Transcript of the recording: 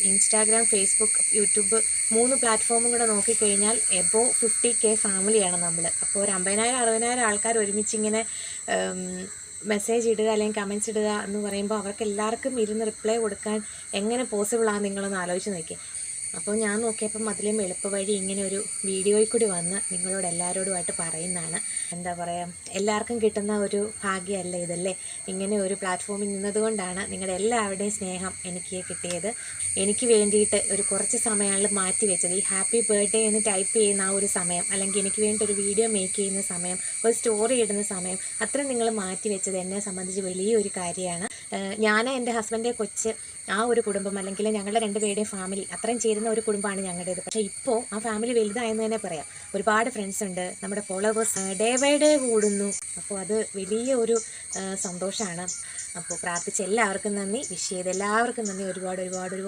Instagram, Facebook, YouTube 3 പ്ലാറ്റ്ഫോമും കൂടെ നോക്കിക്കഴിഞ്ഞാൽ above 50K ഫാമിലിയാണ് നമ്മൾ. അപ്പോൾ ഒരു 50,000-60,000 ആൾക്കാർ ഒരുമിച്ചിങ്ങനെ മെസ്സേജ് ഇടുക അല്ലെങ്കിൽ കമൻസ് ഇടുക എന്ന് പറയുമ്പോൾ അവർക്ക് എല്ലാവർക്കും ഇരുന്ന് റിപ്ലൈ കൊടുക്കാൻ എങ്ങനെ പോസിബിളാണ് നിങ്ങളൊന്ന് ആലോചിച്ച് നോക്കി. അപ്പോൾ ഞാൻ നോക്കിയപ്പം അതിലും എളുപ്പവഴി ഇങ്ങനെ ഒരു വീഡിയോയിൽ കൂടി വന്ന് നിങ്ങളോട് എല്ലാവരോടുമായിട്ട് പറയുന്നതാണ്. എന്താ പറയുക, എല്ലാവർക്കും കിട്ടുന്ന ഒരു ഭാഗ്യമല്ല ഇതല്ലേ. ഇങ്ങനെ ഒരു പ്ലാറ്റ്ഫോമിൽ നിന്നതുകൊണ്ടാണ് നിങ്ങളുടെ എല്ലാവരുടെയും സ്നേഹം എനിക്ക് കിട്ടിയത്. എനിക്ക് വേണ്ടിയിട്ട് ഒരു കുറച്ച് സമയങ്ങളിൽ മാറ്റി വെച്ചത്, ഈ ഹാപ്പി ബർത്ത്ഡേ എന്ന് ടൈപ്പ് ചെയ്യുന്ന ആ ഒരു സമയം, അല്ലെങ്കിൽ എനിക്ക് വേണ്ടി ഒരു വീഡിയോ മേക്ക് ചെയ്യുന്ന സമയം, ഒരു സ്റ്റോറി ഇടുന്ന സമയം, അത്രയും നിങ്ങൾ മാറ്റി വെച്ചത് എന്നെ സംബന്ധിച്ച് വലിയൊരു കാര്യമാണ്. ഞാൻ, എൻ്റെ ഹസ്ബൻഡ്, കൊച്ച്, ആ ഒരു കുടുംബം, അല്ലെങ്കിൽ ഞങ്ങളുടെ 2 പേരുടെയും ഫാമിലി, അത്രയും ചേരുന്ന ഒരു കുടുംബമാണ് ഞങ്ങളുടേത്. പക്ഷേ ഇപ്പോൾ ആ ഫാമിലി വലുതായെന്ന് തന്നെ പറയാം. ഒരുപാട് ഫ്രണ്ട്സ് ഉണ്ട്, നമ്മുടെ ഫോളോവേഴ്സ് ഡേ ബൈ ഡേ കൂടുന്നു. അപ്പോൾ അത് വലിയ ഒരു സന്തോഷമാണ്. അപ്പോൾ പ്രാർത്ഥിച്ച എല്ലാവർക്കും നന്ദി, വിഷ് ചെയ്ത എല്ലാവർക്കും നന്ദി, ഒരുപാട് ഒരുപാട് ഒരുപാട്